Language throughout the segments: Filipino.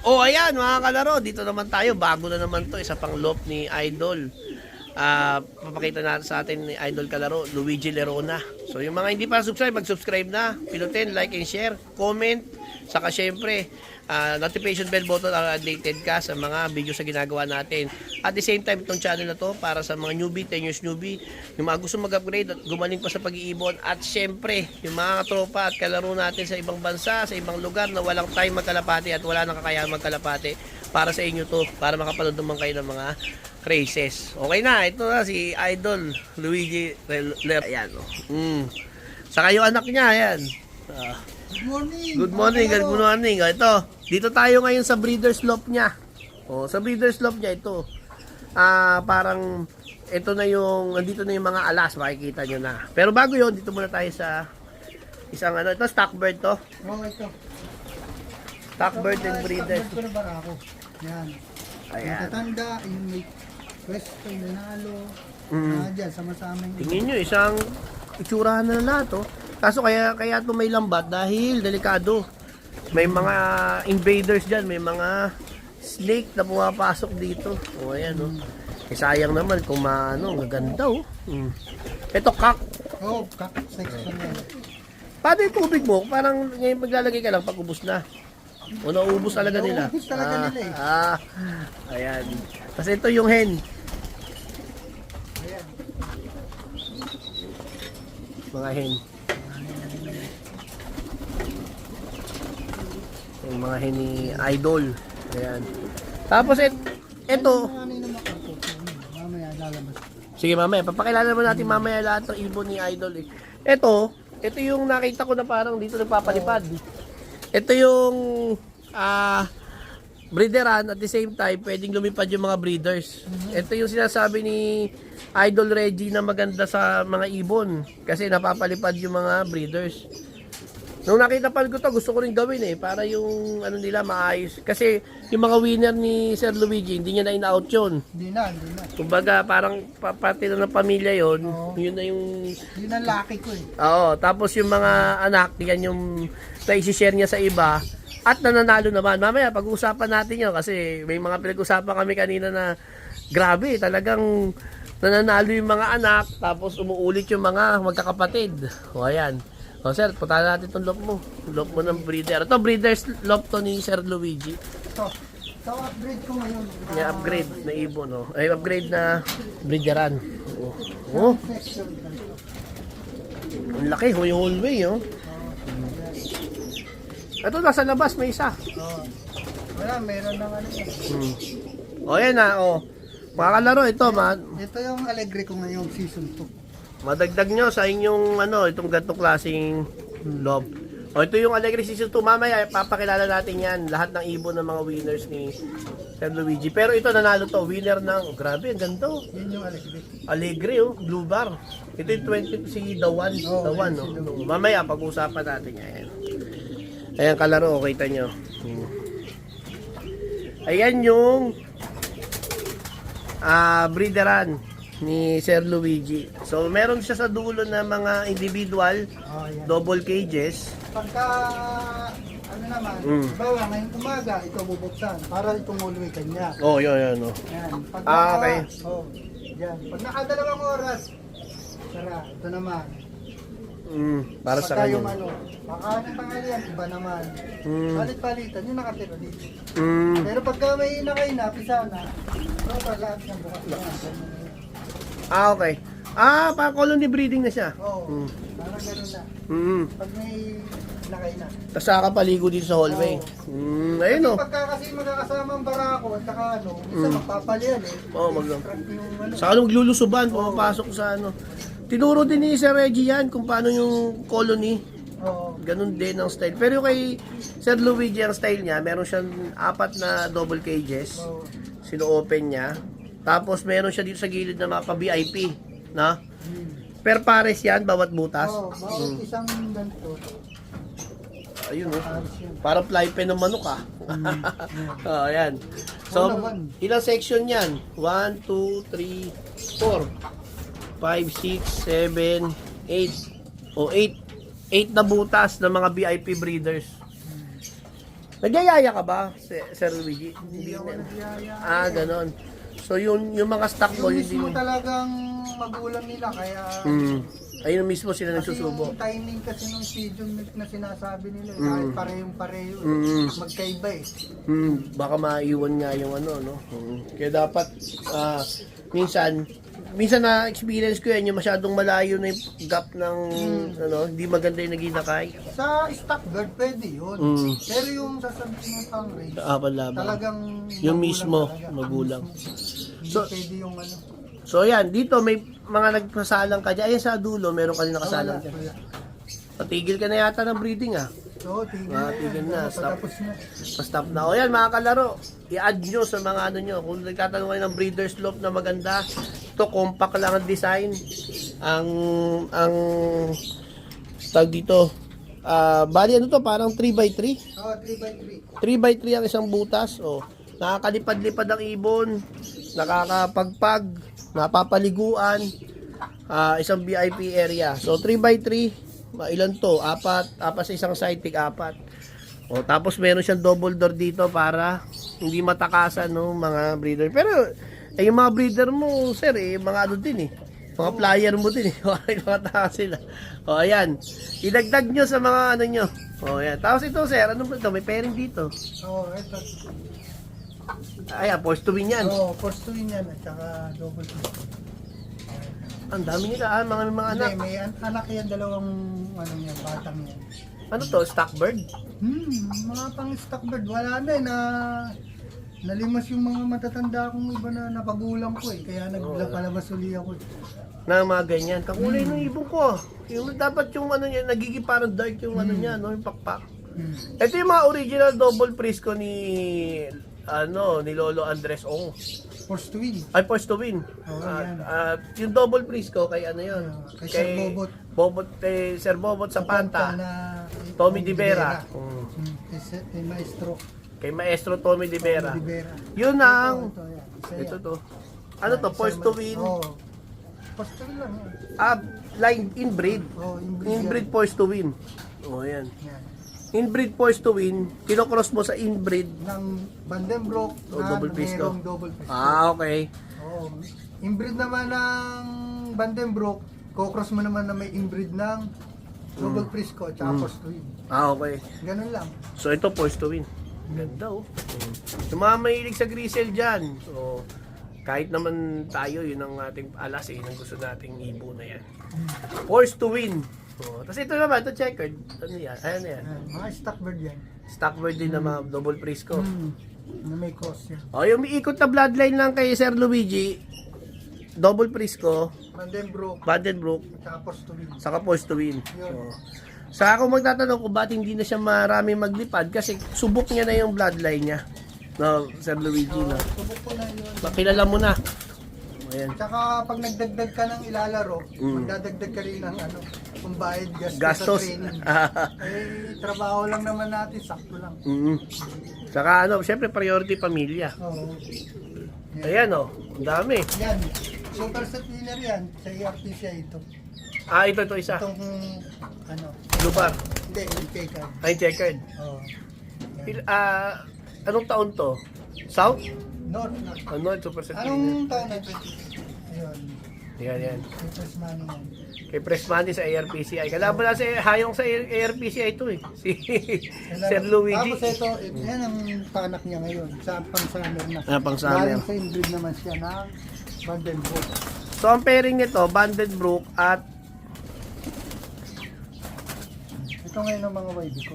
Oh, ayan mga kalaro, dito naman tayo. Bago na naman to, isa pang loft ni Idol. Papakita natin sa atin ni Idol kalaro, Luigi Lerona. So yung mga hindi pa subscribe, mag-subscribe na. Pinutin, like and share, comment. Saka syempre, notification bell button para updated ka sa mga video sa ginagawa natin. At the same time, itong channel na to para sa mga newbie, 10 years newbie, yung mga gusto mag-upgrade at gumaling pa sa pag-iibon. At syempre, yung mga tropa at kalaro natin sa ibang bansa, sa ibang lugar na walang time magkalapati at wala nang kakayahang magkalapati. Para sa inyo to, para makapanood naman kayo ng mga races. Okay na, ito na si Idol Luigi Lerona. Ayan, Saka yung anak niya, ayan. Good morning. Good morning, good morning. Ito, dito tayo ngayon sa breeder's loft niya. Sa breeder's loft niya ito. Parang ito na yung nandito na yung mga alas, makikita niyo na. Pero bago 'yon, dito muna tayo sa isang ito stock bird to. Ito. Stock bird and breeders. Ito na barako. Yan. Ayan. Yung tatanda, yung may pwesto, yung nanalo. Diyan, sama-sama. Tingin niyo, isang itsurahan na lahat to. Kaso kaya ito may lambat dahil delikado. May mga invaders diyan, may mga snake na pumapasok dito. Ayan sayang naman kung maganda Ito kak. Kak section yan. Paano yung tubig mo? Parang ngayon maglalagay ka lang pag ubos na. O naubos talaga nila? Naubos talaga nila Ayan. Kasi ito yung hen. Ayan. Mga hen. Yung mga hen ni Idol. Ayan. Tapos ito. Mamaya lalabas. Sige mamaya. Papakilala naman natin mamaya lahat ng ibon ni Idol. Ito yung nakita ko na parang dito nagpapalipad. Ito yung breederan at the same time pwedeng lumipad yung mga breeders. Ito yung sinasabi ni Idol Reggie na maganda sa mga ibon kasi napapalipad yung mga breeders. Nung nakita pa ko to, gusto ko rin gawin para yung nila maayos. Kasi yung mga winner ni Sir Luigi, hindi niya na in-out yun. Hindi na. Kumbaga parang parte na ng pamilya yun. Yun na yung... Yun ang laki ko Tapos yung mga anak, yan yung na-share niya sa iba. At nananalo naman. Mamaya pag-uusapan natin yun kasi may mga pinag-usapan kami kanina na grabe, talagang nananalo yung mga anak tapos umuulit yung mga magkakapatid. Ayan. Sir, punta natin itong loft mo. Loft mo ng breeder. Ito, breeder's loft to ni Sir Luigi. Ito upgrade ko ngayon. Upgrade na ibon, Ay, upgrade na breederan. Section. Ang laki, yung hallway, Ito, nasa labas, may isa. Wala, meron ng Yan na, Mga kalaro, ito, Ito yung Alegre ko ngayong season 2. madagdag nyo sa inyong, itong ganitong klaseng loft. Ito yung Alegre Season 2. Mamaya, papakilala natin yan. Lahat ng ibon ng mga winners ni Sir Luigi. Pero ito, nanalo to. Winner ng, grabe, ang ganda, Yun yung Alegre. Alegre, Blue Bar. Ito yung 20, si The One. The One, Mamaya, pag-uusapan natin yan. Ayan, kalaro, kita nyo. Ayan yung breederan ni Sir Luigi. So, meron siya sa dulo na mga individual double cages. Pagka naman, bawa ngayong umaga, ito bubuksan para itong hallway kanya. Yun. Yan. Pag okay. Yan. Pag nakadalawang oras, sara, ito naman. Para sa Pagka kanya. yung baka ng tanghalian, iba naman. Palit-palitan, yung nakatira dito. Pero pagka may inakay na, pisa na, ito lahat ng bukas na. Okay. Parang colony breeding na siya. Parang gano'n na. Pag may inakay na. Tapos nakakapaligo dito sa hallway. Ayun, Pagka kasi magkakasama ang barako at saka isa magpapalian Saka maglulusuban, pumapasok sa Tinuro din ni Sir Reggie yan kung paano yung colony. Ganun din ang style. Pero kay Sir Luigi ang style niya, meron siyang 4 na double cages. Sino-open niya. Tapos meron siya dito sa gilid na mga pa-VIP. Per pares yan, bawat butas. Bawat isang ganito. Ayun Parang fly pen ng manok ayan. So, ilang section yan? 1, 2, 3, 4. 5, 6, 7, 8. 8 na butas ng mga VIP breeders. Nagyayaya ka ba, Sir Luigi? Hindi ako nagyaya. Ganon. So yung mga stock mo, Yung yun mismo din. talagang magulang nila, kaya Ayun mismo sila kasi nagsusubo. yung timing kasi ng season na sinasabi nila, kahit parehong-pareho, magkaiba eh. Baka maiwan nga yung ano, no? Kaya dapat, minsan na experience ko yan, yung masyadong malayo na yung gap ng, ano, hindi maganda yung naginakay. Sa stock bird, pwede yun. Pero yung sasabihin ng pang race, Laban. talagang Yung magulang mismo, talaga. magulang. Hindi So- pwede yung ano. So yan, dito may mga nagpasalang ka dyan. Ayan sa dulo, meron ka din nakasalang dyan. Wala. Patigil ka na yata ng breeding So, tigil tigil na, stop. Patapos na. Pa-stop na. O yan mga kalaro, i-add nyo sa mga ano nyo. Kung nagtatanong kayo ng breeder's loft na maganda, ito compact lang ang design. Ang tag dito. Bali ano to, parang 3x3. Oh, 3x3. 3x3 ang isang butas. O, nakakalipad-lipad ang ibon, nakakapagpag, napapaliguan, isang VIP area. So 3x3, ilan to? Apat sa isang side, apat. O, tapos meron siyang double door dito para hindi matakasan no mga breeder. Pero yung mga breeder mo, sir, mga ano din mga flyer mo din matakasan sila. O ayan, idagdag nyo sa mga ano nyo. O ayan, tapos ito sir, ano ba ito? May pairing dito. Oh, ito. Ayan, forced to win yan. Oh, first to win yan at saka double twist. Ang dami nila, mga anak. Hindi, may anak yan, dalawang ano yan, batang yan. Ano to, stock bird? Mga pang stock bird, wala na eh, nalimas yung mga matatanda kong iba na napagulang ko eh, kaya nagpalabas uli ako eh. Na mga ganyan. Kakulay ng ibon ko. Yung dapat yung ano niya, nagiging parang dark yung ano niya, no, yung pakpak. Ito yung mga original double prisco ni Lolo Andres Ong. First to win. Ay, forced to win. Oo, yan. Yung double prisco kay ano yun? Kay Sir Bobot. Kay Sir Bobot sa Panta. Na, Tommy Di Vera. Kay Maestro. Kay Maestro Tommy Di Vera. Di Vera. Yun ang... Ito, yan. Isa Ito yan. to. Ano to? Forced to win. Oo. First to win lang yan. Line inbreed. Oo, Inbreed forced to win. Oh, yan. Yan. Inbreed forced to win, kinocross mo sa inbreed. Ng Vandenbroek na double pisco. merong double pisco. Okay. Oo. Inbreed naman ng Vandenbroek, kukross mo naman na may inbreed ng double prisco at saka first to win. Okay. Ganun lang. So ito forced to win. Ganda Yung mga mahilig sa grisel dyan. So, kahit naman tayo, yun ang ating alas yun ang gusto nating ibo na yan. Forced to win. Tapos ito naman, ito checkered. Ano yan? Ayan yan. Mga stock bird yan. Stock bird din na mga double prisco. Na may cross yan. Yung iikot na bloodline lang kay Sir Luigi, double prisco, Vandenbroek Vandenbroek, at saka first to win. saka forced to win. Yun. Saka kung magtatanong kung ba't hindi na siya marami maglipad kasi subok niya na yung bloodline niya. No, Sir Luigi na. Subok ko na yun. Makilala mo na. Ayan. Tsaka pag nagdagdag ka ng ilalaro, magdadagdag ka rin ng ano, kung bayad Gastos. gastos sa training. Trabaho lang naman natin, sakto lang. Saka ano, syempre priority pamilya. Oo. Ayan ang dami. Yan. Super set winner yan sa ERTCI ito. Ito isa. Itong ano, Lubar. hindi, yung card. Ay, checkered. Oo. Anong taon to? South? North. Ano, super set. Anong taon na ito? Ayun. Yan. May first money yan. Kay Press Money sa ARPCI. Kalaban na si Hayong sa ARPCI ito Si Sir Luigi. Tapos ito, yan ang panak niya ngayon. Sa pang-summer na. Pang-summer. Galing sa inbreed naman siya ng Vandenbroek. So, ang pairing nito, Vandenbroek at Ito ngayon ang mga YB ko.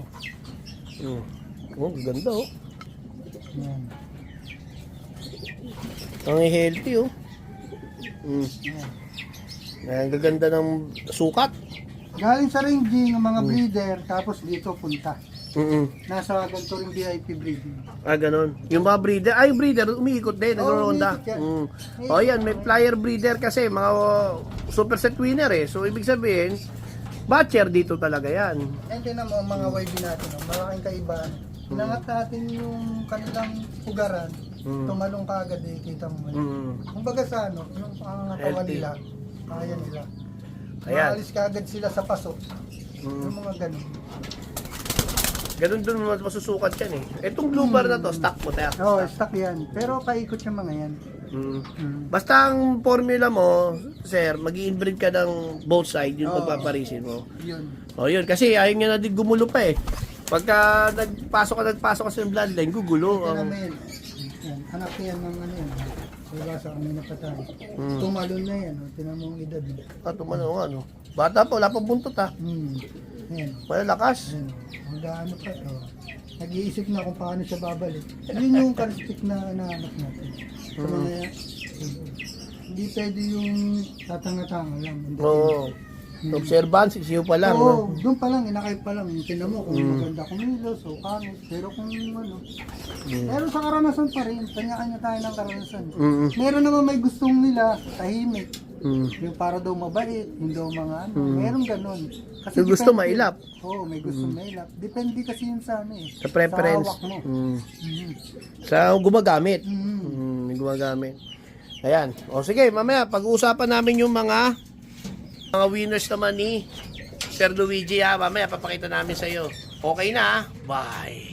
Ganda Yan. Ang healthy Yan. Ang gaganda ng sukat. Galing sa ranging ng mga breeder, tapos dito punta. Nasa ganito rin VIP breeding. Ganon. Yung mga breeder, breeder, umiikot din, nagro-ronda. umiikot yan. Yan, may flyer breeder kasi, mga super set winner So, ibig sabihin, batcher dito talaga yan. And then ang mga YB natin, malaking kaibahan. Inangat natin yung kanilang pugaran, tumalong ka agad kita mo. Kumbaga sa ano, yung pangangatawan Healthy. nila, kaya nila. Ayan. Maalis ka agad sila sa paso. Yung mga ganun. Ganun dun masusukat yan eh. Itong blue bar na to, stock mo tayo. Oo, stock yan. Pero kaikot yung mga yan. Basta ang formula mo, sir, mag-i-inbreed ka ng both side, yung Oo. pagpaparisin mo. Yun. O yun, kasi ayaw niya na din gumulo pa eh. Pagka nagpasok ka sa bloodline, gugulo. Ito naman. Yan. Anak yan ng ano yan. Wala sa kami napatay. Tumalon na yan. Tinan mo ang edad. Tumano nga, no? Bata pa, wala pang buntot ha. Yan. Malalakas. Yan. Mag-ano pa ito. Nag-iisip na kung paano siya babalik. Yun yung karistik na anak natin. Sa mga hindi pwede yung tatanga-tanga lang. Oo. Observance, isiyo pa lang. Oo, No? doon pa lang, inakay pa lang. Tinan mo kung maganda kumilos o kangit. Pero kung ano. Pero sa karanasan pa rin, kanya-kanya tayo ng karanasan. Meron naman may gustong nila, tahimik. Yung para daw mabait, yung daw mga ano. Meron ganun. Kasi Yung gusto depende- mailap. Oo, may gustong mailap. Depende kasi yun sa ano eh. Sa preference. Sa hawak mo. Sa gumagamit. Mhm. Gumagamit. Ayan. O sige, mamaya pag-uusapan namin yung mga winners naman ni Sir Luigi ha. Mamaya papakita namin sa iyo. Okay na ha? Bye.